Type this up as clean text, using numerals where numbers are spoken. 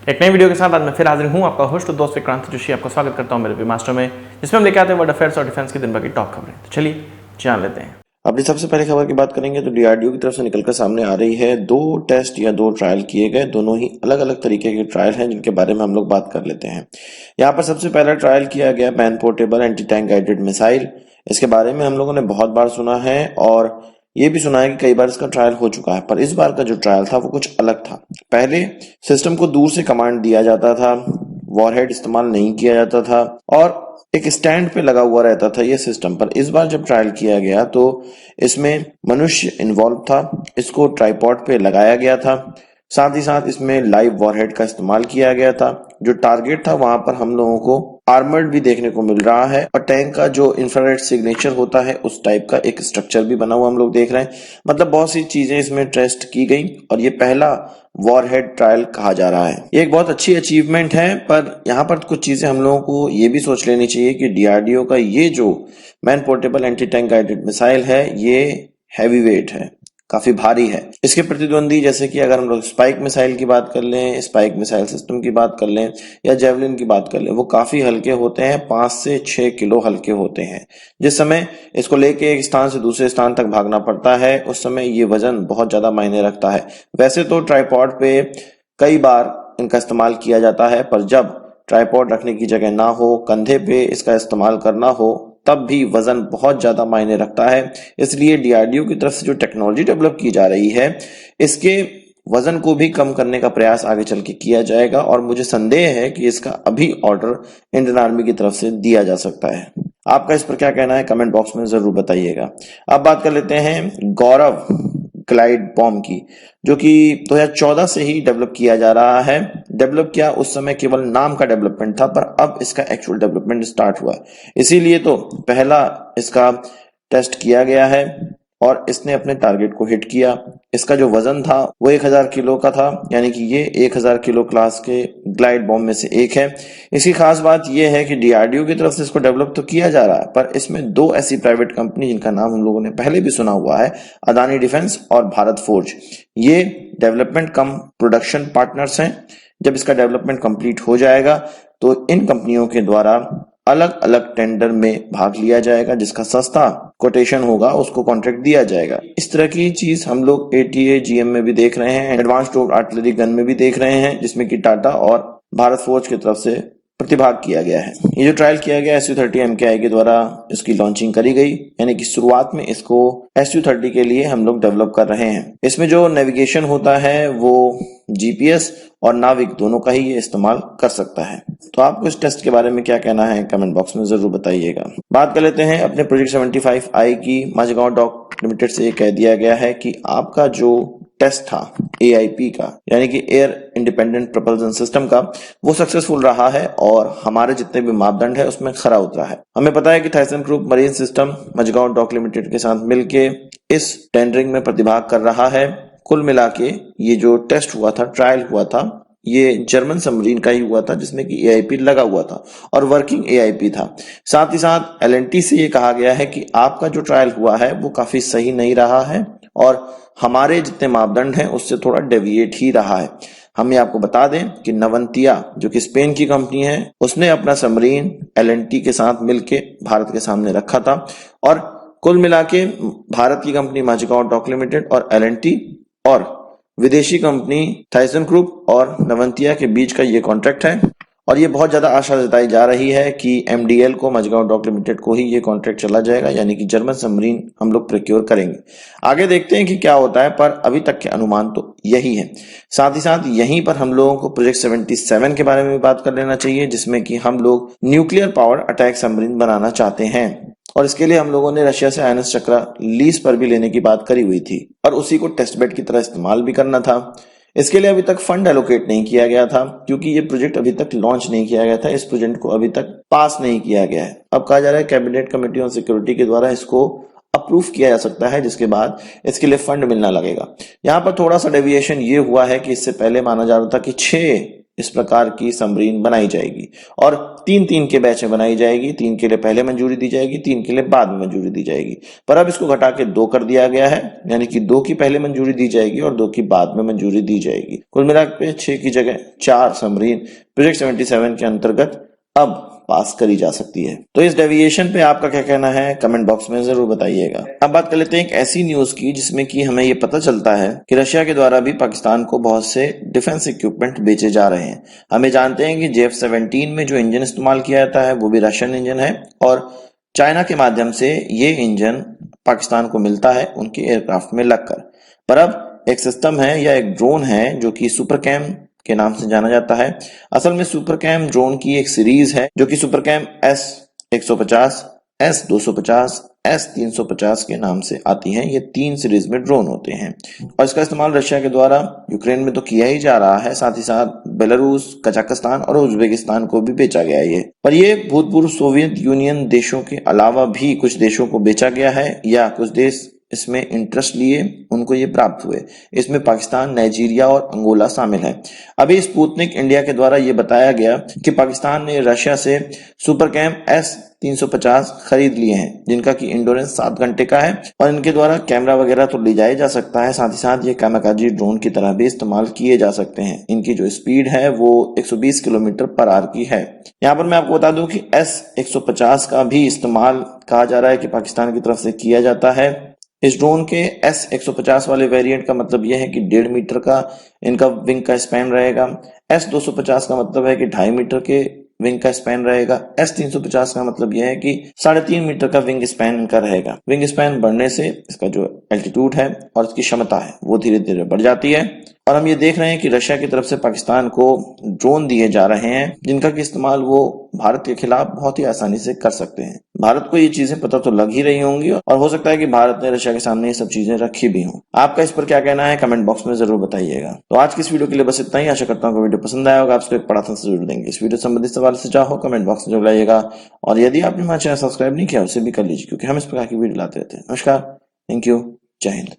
एक नई वीडियो के साथ आज मैं फिर हाजिर हूँ, आपका होस्ट और दोस्त विक्रांत जोशी। आपका स्वागत करता हूँ मेरे मास्टर में, जिसमें हम लेके आते हैं वर्ल्ड अफेयर्स और डिफेंस की दिन भर की टॉप खबरें। तो चलिए जान लेते हैं। अपनी सबसे पहले खबर की बात करेंगे तो डीआरडीओ की तरफ से निकलकर सामने आ रही है। 2 टेस्ट या 2 ट्रायल किए गए, दोनों ही अलग अलग तरीके के ट्रायल हैं जिनके बारे में हम लोग बात कर लेते हैं। यहाँ पर सबसे पहला ट्रायल किया गया man portable anti tank guided missile. इसके बारे में हम लोगों ने बहुत बार सुना है और ये भी सुना है कि कई बार इसका ट्रायल हो चुका है, पर इस बार का जो ट्रायल था वो कुछ अलग था। पहले सिस्टम को दूर से कमांड दिया जाता था, वॉरहेड इस्तेमाल नहीं किया जाता था और एक स्टैंड पे लगा हुआ रहता था ये सिस्टम। पर इस बार जब ट्रायल किया गया तो इसमें मनुष्य इन्वॉल्व था, इसको ट्राइपॉड पे लगाया गया था, साथ ही साथ इसमें लाइव वॉरहेड का इस्तेमाल किया गया था। जो टारगेट था वहां पर हम लोगों को आर्मर्ड भी देखने को मिल रहा है और टैंक का जो इंफ्रारेड सिग्नेचर होता है उस टाइप का एक स्ट्रक्चर भी बना हुआ हम लोग देख रहे हैं। मतलब बहुत सी चीजें इसमें टेस्ट की गई और ये पहला वॉरहेड ट्रायल कहा जा रहा है। ये एक बहुत अच्छी अचीवमेंट है, पर यहाँ पर कुछ चीजें हम लोगों को ये भी सोच लेनी चाहिए कि डीआरडीओ का ये जो man portable anti tank guided missile है ये हैवी वेट है, काफी भारी है। इसके प्रतिद्वंदी जैसे कि अगर हम लोग स्पाइक मिसाइल की बात कर लें, स्पाइक मिसाइल सिस्टम की बात कर लें या जेवलिन की बात कर लें, वो काफी हल्के होते हैं, 5 से 6 किलो हल्के होते हैं। जिस समय इसको लेके एक स्थान से दूसरे स्थान तक भागना पड़ता है उस समय ये वजन बहुत ज्यादा मायने रखता है। वैसे तो ट्राइपॉड पे कई बार इनका इस्तेमाल किया जाता है, पर जब ट्राइपॉड रखने की जगह ना हो, कंधे पे इसका इस्तेमाल करना हो, तब भी वजन बहुत ज्यादा मायने रखता है। इसलिए डीआरडीओ की तरफ से जो टेक्नोलॉजी डेवलप की जा रही है इसके वजन को भी कम करने का प्रयास आगे चल के किया जाएगा और मुझे संदेह है कि इसका अभी ऑर्डर इंडियन आर्मी की तरफ से दिया जा सकता है। आपका इस पर क्या कहना है कमेंट बॉक्स में जरूर बताइएगा। अब बात कर लेते हैं गौरव ग्लाइड बॉम्ब की, जो कि 2014 से ही डेवलप किया जा रहा है। डेवलप किया उस समय केवल नाम का डेवलपमेंट था, पर अब इसका एक्चुअल डेवलपमेंट स्टार्ट हुआ है, इसीलिए तो पहला इसका टेस्ट किया गया है और इसने अपने टारगेट को हिट किया। इसका जो वजन था वो 1000 किलो का था, यानी कि ये 1000 किलो क्लास के ग्लाइड बॉम्ब में से एक है। इसकी खास बात यह है कि डीआरडीओ की तरफ से इसको डेवलप तो किया जा रहा है, पर इसमें 2 ऐसी प्राइवेट कंपनी जिनका नाम हम लोगों ने पहले भी सुना हुआ है, अदानी डिफेंस और भारत फोर्ज, ये डेवलपमेंट कम प्रोडक्शन पार्टनर्स हैं। जब इसका डेवलपमेंट कंप्लीट हो जाएगा तो इन कंपनियों के द्वारा अलग अलग टेंडर में भाग लिया जाएगा, जिसका सस्ता कोटेशन होगा उसको कॉन्ट्रैक्ट दिया जाएगा। इस तरह की चीज हम लोग एटीए जीएम में भी देख रहे हैं, एडवांस्ड आर्टिलरी गन में भी देख रहे हैं, जिसमें कि टाटा और भारत फोर्ज की तरफ से प्रतिभाग किया गया है। ये जो ट्रायल किया गया SU-30 MKI के द्वारा इसकी लॉन्चिंग करी गई, यानी कि शुरुआत में इसको SU-30 के लिए हम लोग डेवलप कर रहे हैं। इसमें जो नेविगेशन होता है वो जीपीएस और नाविक दोनों का ही ये इस्तेमाल कर सकता है। तो आपको इस टेस्ट के बारे में क्या कहना है कमेंट बॉक्स में जरूर बताइएगा। बात कर लेते हैं अपने प्रोजेक्ट 75I की। माझगांव डॉक लिमिटेड से ये कह दिया गया है कि आपका जो टेस्ट था AIP का, यानी कि एयर इंडिपेंडेंट प्रोपल्शन सिस्टम का, वो सक्सेसफुल रहा है और हमारे जितने भी मापदंड है उसमें खरा उतरा है। हमें पता है कि Thyssen group marine system Mazagon dock limited के साथ मिलके इस टेंडरिंग में प्रतिभाग कर रहा है। कुल मिला के ये जो टेस्ट हुआ था, ट्रायल हुआ था, ये जर्मन सबमरीन का ही हुआ था जिसमें कि AIP लगा हुआ था और वर्किंग AIP था। साथ ही साथ LNT से ये कहा गया है कि आपका जो ट्रायल हुआ है वो काफी सही नहीं रहा है और हमारे जितने मापदंड हैं उससे थोड़ा डेविएट ही रहा है। हम आपको बता दें कि नवंतिया जो कि स्पेन की कंपनी है, उसने अपना सबमरीन LNT के साथ मिलके भारत के सामने रखा था और कुल मिला के भारत की कंपनी माझगांव डॉक लिमिटेड और LNT और विदेशी कंपनी थाइसन ग्रुप और नवंतिया के बीच का ये कॉन्ट्रैक्ट है और ये बहुत ज्यादा आशा जताई जा रही है कि MDL को, माझगांव डॉक लिमिटेड को ही ये कॉन्ट्रैक्ट चला जाएगा, यानी कि जर्मन सबमरीन हम लोग प्रोक्योर करेंगे। आगे देखते हैं कि क्या होता है, पर अभी तक के अनुमान तो यही है। साथ ही साथ यहीं पर हम लोगों को प्रोजेक्ट 77 के बारे में भी बात कर लेना चाहिए, जिसमें कि हम लोग न्यूक्लियर पावर अटैक सबमरीन बनाना चाहते हैं और इसके लिए हम लोगों ने रशिया से INS चक्रा लीज पर भी लेने की बात करी हुई थी और उसी को टेस्ट बेड की तरह इस्तेमाल भी करना था। इसके लिए अभी तक फंड एलोकेट नहीं किया गया था क्योंकि ये प्रोजेक्ट अभी तक लॉन्च नहीं किया गया था, इस प्रोजेक्ट को अभी तक पास नहीं किया गया है। अब कहा जा रहा है कैबिनेट कमेटी ऑन सिक्योरिटी के द्वारा इसको अप्रूव किया जा सकता है, जिसके बाद इसके लिए फंड मिलना लगेगा। यहाँ पर थोड़ा सा डेविएशन ये हुआ है कि इससे पहले माना जा रहा था कि 6 इस प्रकार की सबमरीन बनाई जाएगी और 3-3 के बैच में बनाई जाएगी। 3 के लिए पहले मंजूरी दी जाएगी, 3 के लिए बाद में मंजूरी दी जाएगी। पर अब इसको घटा के 2 कर दिया गया है, यानी कि 2 की पहले मंजूरी दी जाएगी और 2 की बाद में मंजूरी दी जाएगी। कुल मिलाकर 6 की जगह 4 सबमरीन प्रोजेक्ट 77 के अंतर्गत अब पास करी जा सकती है। तो इस डेविएशन पे आपका क्या कहना है, कमेंट बॉक्स में जरूर बताइएगा। अब बात कर लेते हैं एक ऐसी न्यूज की जिसमें कि हमें ये पता चलता है कि रशिया के द्वारा भी पाकिस्तान को बहुत से डिफेंस इक्विपमेंट बेचे जा रहे हैं। हमें जानते हैं कि JF-17 में जो इंजन इस्तेमाल किया जाता है वो भी रशियन इंजन है और चाइना के माध्यम से ये इंजन पाकिस्तान को मिलता है उनके एयरक्राफ्ट में लगकर। पर अब एक सिस्टम है या एक ड्रोन है जो कि सुपरकैम के नाम से जाना जाता है। असल में सुपरकैम ड्रोन की एक सीरीज है जो कि सुपरकैम S-150, S-250, S-350 के नाम से आती हैं। ये 3 सीरीज में ड्रोन होते हैं और इसका इस्तेमाल रशिया के द्वारा यूक्रेन में तो किया ही जा रहा है, साथ ही साथ बेलारूस, कजाकिस्तान और उज्बेकिस्तान को भी बेचा गया है। पर ये भूतपूर्व सोवियत यूनियन देशों के अलावा भी कुछ देशों को बेचा गया है या कुछ देश इसमें इंटरेस्ट लिए उनको ये प्राप्त हुए। इसमें पाकिस्तान, नाइजीरिया और अंगोला शामिल है। अभी स्पुतनिक इंडिया के द्वारा ये बताया गया कि पाकिस्तान ने रशिया से सुपरकैम S-350 खरीद लिए हैं जिनका की इंडोरेंस 7 घंटे का है और इनके द्वारा कैमरा वगैरह तो ले जाया जा सकता है, साथ ही साथ ये कामाकाजी ड्रोन की तरह भी इस्तेमाल किए जा सकते हैं। इनकी जो स्पीड है वो 120 किलोमीटर/आवर की है। यहाँ पर मैं आपको बता दूं कि S-150 का भी इस्तेमाल कहा जा रहा है कि पाकिस्तान की तरफ से किया जाता है। इस ड्रोन के S-150 वाले वेरिएंट का मतलब यह है कि 1.5 मीटर का इनका विंग का स्पैन रहेगा। S-250 का मतलब है कि 2.5 मीटर के विंग का स्पैन रहेगा। S-350 का मतलब यह है कि 3.5 मीटर का विंग स्पैन इनका रहेगा। विंग स्पैन बढ़ने से इसका जो एल्टीट्यूड है और इसकी क्षमता है वो धीरे धीरे बढ़ जाती है और हम ये देख रहे हैं कि रशिया की तरफ से पाकिस्तान को ड्रोन दिए जा रहे हैं जिनका कि इस्तेमाल वो भारत के खिलाफ बहुत ही आसानी से कर सकते हैं। भारत को ये चीजें पता तो लग ही रही होंगी और हो सकता है कि भारत ने रशिया के सामने ये सब चीजें रखी भी हों। आपका इस पर क्या कहना है कमेंट बॉक्स में जरूर बताइएगा। तो आज की इस वीडियो के लिए बस इतना ही। आशा करता हूँ वीडियो पसंद आया होगा। आपको एक बड़ा आंसर जरूर देंगे। इस वीडियो संबंधित सवाल से चाहो कमेंट बॉक्स में जरूर लाइएगा और यदि आपने हमारा चैनल सब्सक्राइब नहीं किया उसे भी कर लीजिए क्योंकि हम इस प्रकार की वीडियो लाते रहते हैं। नमस्कार, थैंक यू, जय हिंद।